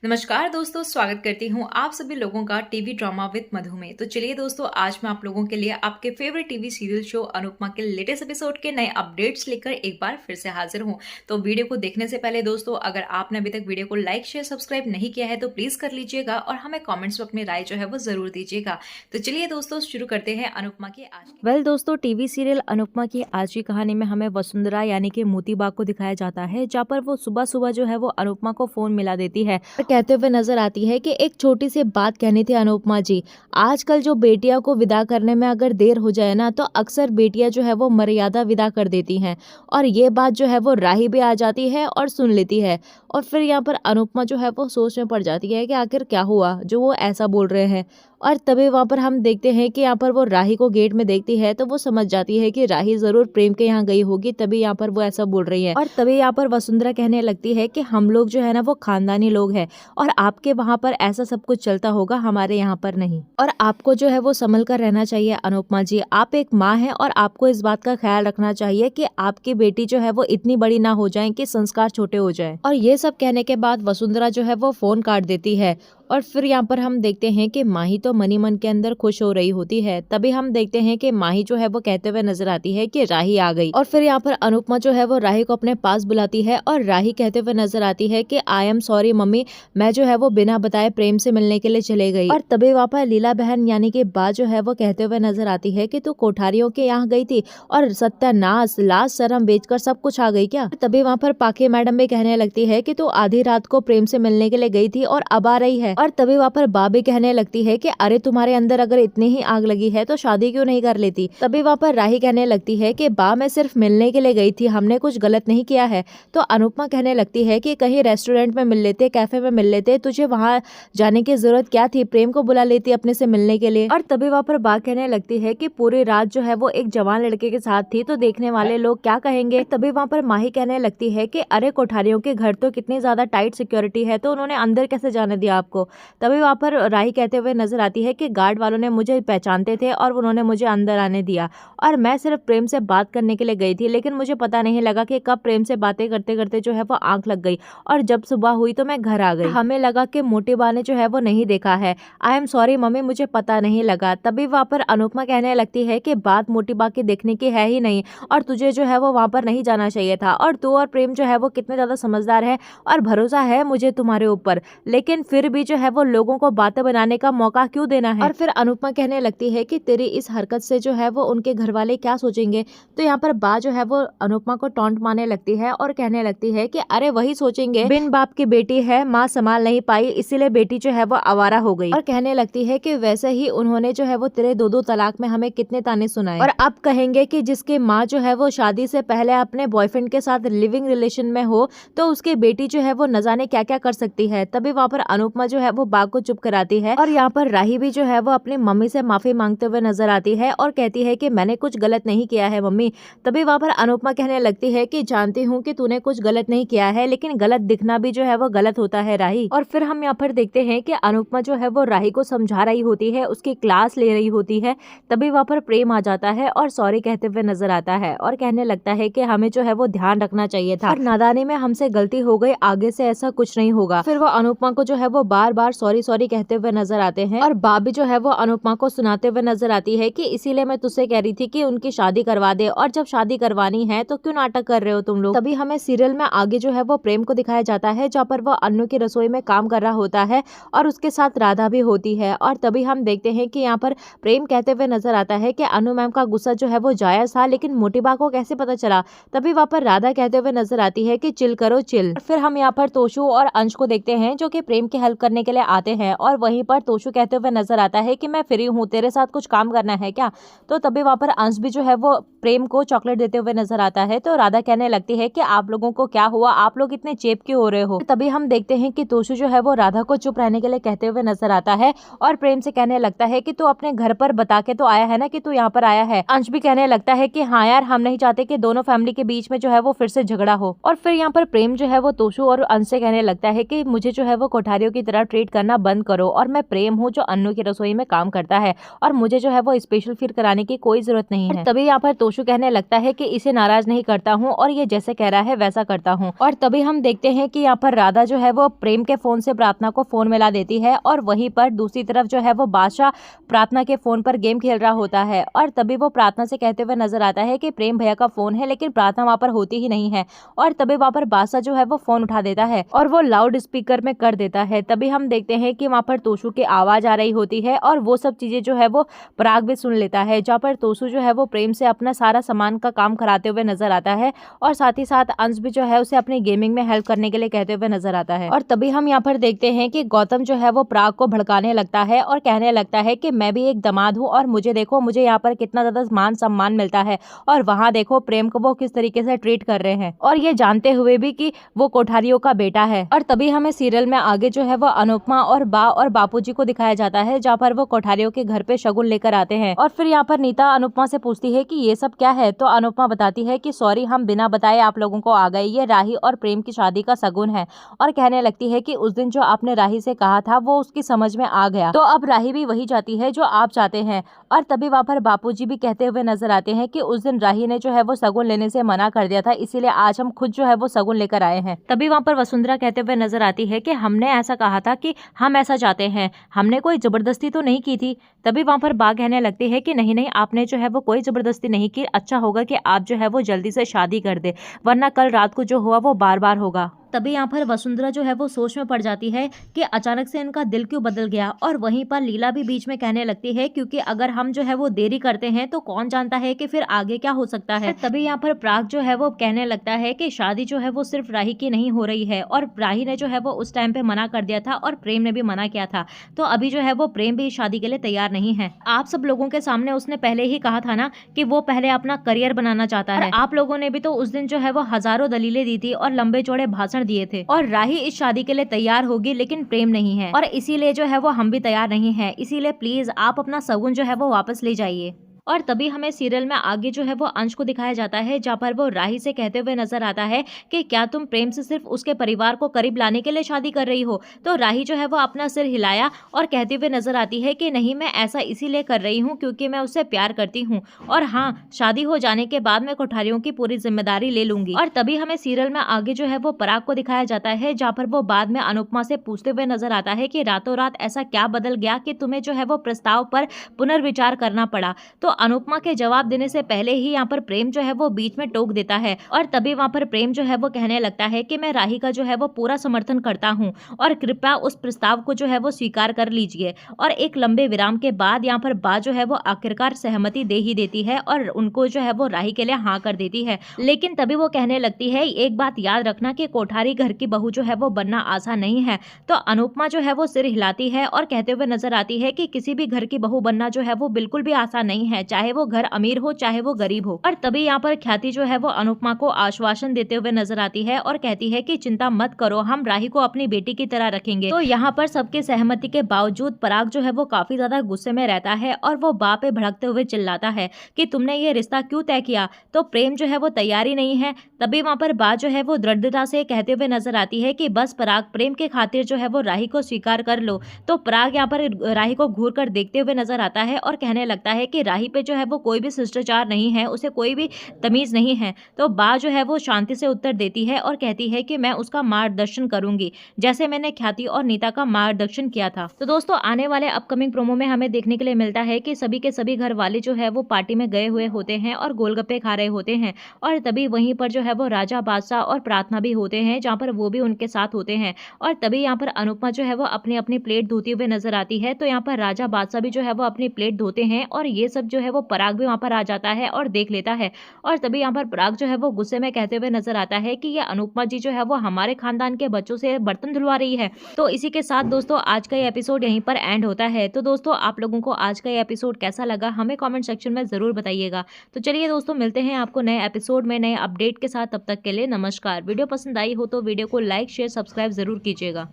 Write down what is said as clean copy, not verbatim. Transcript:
नमस्कार दोस्तों, स्वागत करती हूँ आप सभी लोगों का टीवी ड्रामा विद मधु में। तो चलिए दोस्तों, आज मैं आप लोगों के लिए आपके favourite TV serial show Anupama के लेटेस्ट एपिसोड के नए अपडेट्स लेकर एक बार फिर से हाजिर हूँ। तो वीडियो को देखने से पहले दोस्तों, अगर आपने अभी तक वीडियो को लाइक शेयर सब्सक्राइब नहीं किया है तो प्लीज कर लीजिएगा और हमें कॉमेंट्स में अपनी राय जो है वो जरूर दीजिएगा। तो चलिए दोस्तों, शुरू करते हैं अनुपमा की आज दोस्तों, टीवी सीरियल अनुपमा की आज की कहानी में हमें वसुंधरा यानी कि मोती बाग को दिखाया जाता है, जहाँ पर वो सुबह सुबह जो है वो अनुपमा को फोन मिला देती है और कहते हुए नजर आती है कि एक छोटी सी बात कहनी थी अनुपमा जी। आजकल जो बेटियां को विदा करने में अगर देर हो जाए ना, तो अक्सर बेटियां जो है वो मर्यादा विदा कर देती हैं। और ये बात जो है वो राही भी आ जाती है और सुन लेती है। और फिर यहाँ पर अनुपमा जो है वो सोच में पड़ जाती है कि आखिर क्या हुआ जो वो ऐसा बोल रहे हैं। और तभी वहाँ पर हम देखते हैं कि यहाँ पर वो राही को गेट में देखती है, तो वो समझ जाती है कि राही जरूर प्रेम के यहाँ गई होगी, तभी यहाँ पर वो ऐसा बोल रही है। और तभी यहाँ पर वसुंधरा कहने लगती है कि हम लोग जो है ना वो खानदानी लोग हैं और आपके वहाँ पर ऐसा सब कुछ चलता होगा, हमारे यहाँ पर नहीं। और आपको जो है वो संभल कर रहना चाहिए अनुपमा जी। आप एक माँ है और आपको इस बात का ख्याल रखना चाहिए कि आपकी बेटी जो है वो इतनी बड़ी ना हो जाए कि संस्कार छोटे हो जाए। और ये सब कहने के बाद वसुंधरा जो है वो फोन काट देती है। और फिर यहाँ पर हम देखते हैं कि माही तो मनी मन के अंदर खुश हो रही होती है। तभी हम देखते हैं कि माही जो है वो कहते हुए नजर आती है कि राही आ गई। और फिर यहाँ पर अनुपमा जो है वो राही को अपने पास बुलाती है और राही कहते हुए नजर आती है कि आई एम सॉरी मम्मी, मैं जो है वो बिना बताए प्रेम से मिलने के लिए चले गई। और तभी वहाँ पर लीला बहन यानी कि बा जो है वो कहते हुए नजर आती है कि तू कोठारियों के यहाँ गई थी और सत्यानाश लाज शर्म बेचकर सब कुछ आ गई क्या। तभी वहाँ पर पाखे मैडम भी कहने लगती है कि तू आधी रात को प्रेम से मिलने के लिए गई थी और अब आ रही है। और तभी वहाँ पर बा भी कहने लगती है कि अरे तुम्हारे अंदर अगर इतनी ही आग लगी है तो शादी क्यों नहीं कर लेती। तभी वहाँ पर राही कहने लगती है कि बा मैं सिर्फ मिलने के लिए गई थी, हमने कुछ गलत नहीं किया है। तो अनुपमा कहने लगती है कि कहीं रेस्टोरेंट में मिल लेते, कैफे में मिल लेते, तुझे वहाँ जाने की जरूरत क्या थी, प्रेम को बुला लेती अपने से मिलने के लिए। और तभी वहाँ पर बा कहने लगती है कि पूरी रात जो है वो एक जवान लड़के के साथ थी तो देखने वाले लोग क्या कहेंगे। तभी वहाँ पर माही कहने लगती है कि अरे कोठारियों के घर तो कितनी ज्यादा टाइट सिक्योरिटी है, तो उन्होंने अंदर कैसे जाने दिया आपको। तभी वहाँ पर राही कहते हुए नजर आती है कि गार्ड वालों ने मुझे पहचानते थे और उन्होंने मुझे अंदर आने दिया और मैं सिर्फ प्रेम से बात करने के लिए गई थी, लेकिन मुझे पता नहीं लगा कि कब प्रेम से बातें करते करते जो है वो आंख लग गई और जब सुबह हुई तो मैं घर आ गई। हमें लगा कि मोटी बा ने जो है वो नहीं देखा है। आई एम सॉरी मम्मी, मुझे पता नहीं लगा। तभी वहाँ पर अनुपमा कहने लगती है कि बात मोटी बा के देखने की है ही नहीं और तुझे जो है वो वहाँ पर नहीं जाना चाहिए था। और तू और प्रेम जो है वो कितने ज्यादा समझदार है और भरोसा है मुझे तुम्हारे ऊपर, लेकिन फिर भी जो है वो लोगों को बातें बनाने का मौका क्यों देना है। और फिर अनुपमा कहने लगती है कि तेरी इस हरकत से जो है वो उनके घर वाले क्या सोचेंगे। तो यहाँ पर बा जो है वो अनुपमा को टॉन्ट मारने लगती है और कहने लगती है कि अरे वही सोचेंगे, बिन बाप की बेटी है, माँ संभाल नहीं पाई इसीलिए बेटी जो है वो आवारा हो गई। और कहने लगती है कि वैसे ही उन्होंने जो है वो तेरे दो तलाक में हमें कितने ताने सुनाए और अब कहेंगे कि जिसकी माँ जो है वो शादी से पहले अपने बॉयफ्रेंड के साथ लिविंग रिलेशन में हो तो उसकी बेटी जो है वो न जाने क्या क्या कर सकती है। तभी वहाँ पर अनुपमा जो है वो बा को चुप कराती है और यहाँ पर राही भी जो है वो अपनी मम्मी से माफी मांगते हुए नजर आती है और कहती है कि मैंने कुछ गलत नहीं किया है मम्मी। तभी वहाँ पर अनुपमा कहने लगती है कि जानती हूँ कि तूने कुछ गलत नहीं किया है, लेकिन गलत दिखना भी जो है वो गलत होता है राही। और फिर हम यहाँ पर देखते हैं कि अनुपमा जो है वो राही को समझा रही होती है, उसकी क्लास ले रही होती है। तभी वहाँ पर प्रेम आ जाता है और सॉरी कहते हुए नजर आता है और कहने लगता है कि हमें जो है वो ध्यान रखना चाहिए था और नादानी में हमसे गलती हो गई, आगे से ऐसा कुछ नहीं होगा। फिर वो अनुपमा को जो है वो बार बार सॉरी सॉरी कहते हुए नजर आते हैं और बाबी जो है वो अनुपमा को सुनाते हुए नजर आती है कि इसीलिए मैं तुझसे कह रही थी कि उनकी शादी करवा दे, और जब शादी करवानी है तो क्यों नाटक कर रहे हो तुम लोग। तभी हमें सीरियल में आगे जो है वो प्रेम को दिखाया जाता है, जहाँ पर वो अन्नू की रसोई में काम कर रहा होता है और उसके साथ राधा भी होती है। और तभी हम देखते हैं कि यहाँ पर प्रेम कहते हुए नजर आता है कि अनु मैम का गुस्सा जो है वो जायज था, लेकिन मोटी बा को कैसे पता चला। तभी वहाँ पर राधा कहते हुए नजर आती है कि चिल करो चिल। फिर हम यहाँ पर तोशु और अंश को देखते हैं जो कि प्रेम की हेल्प करने के लिए आते हैं और वहीं पर तोशु कहते हुए नजर आता है कि मैं फ्री हूँ, तेरे साथ कुछ काम करना है क्या। तो तभी वहाँ पर अंश भी जो है वो प्रेम को चॉकलेट देते हुए नजर आता है। तो राधा कहने लगती है कि आप लोगों को क्या हुआ, आप लोग इतने चेप क्यों हो रहे हो। तभी हम देखते हैं कि तोशु जो है वो राधा को चुप रहने के लिए कहते हुए नजर आता है और प्रेम से कहने लगता है कि तू अपने घर पर बता के तो आया है ना कि तू यहाँ पर आया है। अंश भी कहने लगता है कि हाँ यार, हम नहीं चाहते कि दोनों फैमिली के बीच में जो है वो फिर से झगड़ा हो। और फिर यहाँ पर प्रेम जो है वो तोशु और अंश से कहने लगता है कि मुझे जो है वो कोठारियों की तरह ट्रीट करना बंद करो और मैं प्रेम हूँ जो अन्नू की रसोई में काम करता है और मुझे जो है वो स्पेशल फील कराने की कोई जरूरत नहीं है। तभी यहाँ पर तोशु कहने लगता है कि इसे नाराज नहीं करता हूँ और ये जैसे कह रहा है वैसा करता हूँ। और तभी हम देखते हैं कि यहाँ पर राधा जो है वो प्रेम के फोन से प्रार्थना को फोन मिला देती है और वहीं पर दूसरी तरफ जो है वो बादशाह प्रार्थना के फोन पर गेम खेल रहा होता है। और तभी वो प्रार्थना से कहते हुए नजर आता है कि प्रेम भैया का फोन है, लेकिन प्रार्थना वहाँ पर होती ही नहीं है। और तभी वहाँ पर बादशाह जो है वो फोन उठा देता है और वो लाउड स्पीकर में कर देता है। तभी हम देखते हैं कि वहाँ पर तोशु की आवाज आ रही होती है और वो सब चीजें जो है वो पराग भी सुन लेता है, जहाँ पर तोशु जो है वो प्रेम से अपना सारा सामान का काम कराते हुए नजर आता है और साथ ही साथ अंश भी जो है उसे अपनी गेमिंग में हेल्प करने के लिए कहते हुए नजर आता है। और तभी हम यहाँ पर देखते हैं कि गौतम जो है वो पराग को भड़काने लगता है और कहने लगता है कि मैं भी एक दामाद हूँ और मुझे देखो, मुझे यहाँ पर कितना ज्यादा मान सम्मान मिलता है और वहाँ देखो प्रेम को वो किस तरीके से ट्रीट कर रहे हैं, और ये जानते हुए भी कि वो कोठारियों का बेटा है। और तभी हमें सीरियल में आगे जो है वो अनुपमा और बा और बापूजी को दिखाया जाता है, जहाँ पर वो कोठारियों के घर पे शगुन लेकर आते हैं। और फिर यहाँ पर नीता अनुपमा से पूछती है कि ये सब क्या है, तो अनुपमा बताती है कि सॉरी, हम बिना बताए आप लोगों को आ गए, ये राही और प्रेम की शादी का शगुन है। और कहने लगती है कि उस दिन जो आपने राही से कहा था वो उसकी समझ में आ गया, तो अब राही भी वही चाहती है जो आप चाहते हैं। और तभी वहाँ पर बापूजी भी कहते हुए नजर आते हैं कि उस दिन राही ने जो है वो शगुन लेने से मना कर दिया था, इसीलिए आज हम खुद जो है वो शगुन लेकर आए हैं। तभी वहाँ पर वसुंधरा कहते हुए नजर आती है कि हमने ऐसा कहा था कि हम ऐसा चाहते हैं, हमने कोई जबरदस्ती तो नहीं की थी। तभी वहाँ पर बा कहने लगती है कि नहीं नहीं, आपने जो है वो कोई जबरदस्ती नहीं की, अच्छा होगा कि आप जो है वो जल्दी से शादी कर दे, वरना कल रात को जो हुआ वो बार बार होगा। तभी यहाँ पर वसुंधरा जो है वो सोच में पड़ जाती है कि अचानक से इनका दिल क्यों बदल गया। और वहीं पर लीला भी बीच में कहने लगती है क्योंकि अगर हम जो है वो देरी करते हैं तो कौन जानता है कि फिर आगे क्या हो सकता है। तभी यहाँ पर पराग जो है वो कहने लगता है कि शादी जो है वो सिर्फ राही की नहीं हो रही है, और राही ने जो है वो उस टाइम पे मना कर दिया था और प्रेम ने भी मना किया था, तो अभी जो है वो प्रेम भी शादी के लिए तैयार नहीं है। आप सब लोगों के सामने उसने पहले ही कहा था ना कि वो पहले अपना करियर बनाना चाहता है। आप लोगों ने भी तो उस दिन जो है वो हजारों दलीलें दी थी और लंबे चौड़े भाषण दिए थे, और राही इस शादी के लिए तैयार होगी लेकिन प्रेम नहीं है, और इसीलिए जो है वो हम भी तैयार नहीं है, इसीलिए प्लीज आप अपना शगुन जो है वो वापस ले जाइए। और तभी हमें सीरियल में आगे जो है वो अंश को दिखाया जाता है, जहाँ पर वो राही से कहते हुए नजर आता है कि क्या तुम प्रेम से सिर्फ उसके परिवार को करीब लाने के लिए शादी कर रही हो। तो राही जो है वो अपना सिर हिलाया और कहते हुए नजर आती है कि नहीं, मैं ऐसा इसीलिए कर रही हूँ क्योंकि मैं उससे प्यार करती हूँ, और हाँ, शादी हो जाने के बाद मैं कोठारियों की पूरी जिम्मेदारी ले लूंगी। और तभी हमें सीरियल में आगे जो है वो पराग को दिखाया जाता है, जहाँ पर वो बाद में अनुपमा से पूछते हुए नजर आता है कि रातों रात ऐसा क्या बदल गया कि तुम्हें जो है वो प्रस्ताव पर पुनर्विचार करना पड़ा। तो अनुपमा के जवाब देने से पहले ही यहाँ पर प्रेम जो है वो बीच में टोक देता है, और तभी वहाँ पर प्रेम जो है वो कहने लगता है कि मैं राही का जो है वो पूरा समर्थन करता हूँ और कृपया उस प्रस्ताव को जो है वो स्वीकार कर लीजिए। और एक लंबे विराम के बाद यहाँ पर बा जो है वो आखिरकार सहमति दे ही देती है और उनको जो है वो राही के लिए हाँ कर देती है। लेकिन तभी वो कहने लगती है, एक बात याद रखना कि कोठारी घर की बहू जो है वो बनना आसान नहीं है। तो अनुपमा जो है वो सिर हिलाती है और कहते हुए नजर आती है कि किसी भी घर की बहू बनना जो है वो बिल्कुल भी आसान नहीं है, चाहे वो घर अमीर हो चाहे वो गरीब हो। और तभी यहाँ पर ख्याति जो है वो अनुपमा को आश्वासन देते हुए नजर आती है और कहती है कि चिंता मत करो, हम राही को अपनी बेटी की तरह रखेंगे। तो यहाँ पर सबके सहमति के बावजूद पराग जो है वो काफी ज्यादा गुस्से में रहता है और वो बा पे भड़कते हुए चिल्लाता है कि तुमने ये रिश्ता क्यों तय किया। तो प्रेम जो है वो तैयारी नहीं है। तभी वहाँ पर बा जो है वो दृढ़ता से कहते हुए नजर आती है कि बस पराग, प्रेम के खातिर जो है वो राही को स्वीकार कर लो। तो पराग यहाँ पर राही को घूर कर देखते हुए नजर आता है और कहने लगता है कि राही पे जो है वो कोई भी शिष्टाचार नहीं है, उसे कोई भी तमीज नहीं है। तो बा जो है वो शांति से उत्तर देती है और कहती है कि मैं उसका मार्गदर्शन करूंगी, जैसे मैंने ख्याति और नीता का मार्गदर्शन किया था। तो दोस्तों, आने वाले अपकमिंग प्रोमो में हमें देखने के लिए मिलता है कि सभी के सभी घर वाले जो है वो पार्टी में गए हुए होते हैं और गोलगप्पे खा रहे होते हैं, और तभी वहीं पर जो है वो राजा, बादशाह और प्रार्थना भी होते हैं, जहाँ पर वो भी उनके साथ होते हैं। और तभी यहाँ पर अनुपमा जो है वो अपनी अपनी प्लेट धोती हुए नजर आती है। तो यहाँ पर राजा, बादशाह भी जो है वो अपनी प्लेट धोते हैं, और ये सब जो है वो पराग भी वहाँ पर आ जाता है और देख लेता है। और तभी यहाँ पर पराग जो है वो गुस्से में कहते हुए नजर आता है कि ये अनुपमा जी जो है वो हमारे खानदान के बच्चों से बर्तन धुलवा रही है। तो इसी के साथ दोस्तों आज का ये एपिसोड यहीं पर एंड होता है। तो दोस्तों, आप लोगों को आज का ये एपिसोड कैसा लगा हमें कमेंट सेक्शन में जरूर बताइएगा। तो चलिए दोस्तों, मिलते हैं आपको नए एपिसोड में नए अपडेट के साथ। तब तक के लिए नमस्कार। वीडियो पसंद आई हो तो वीडियो को लाइक, शेयर, सब्सक्राइब जरूर कीजिएगा।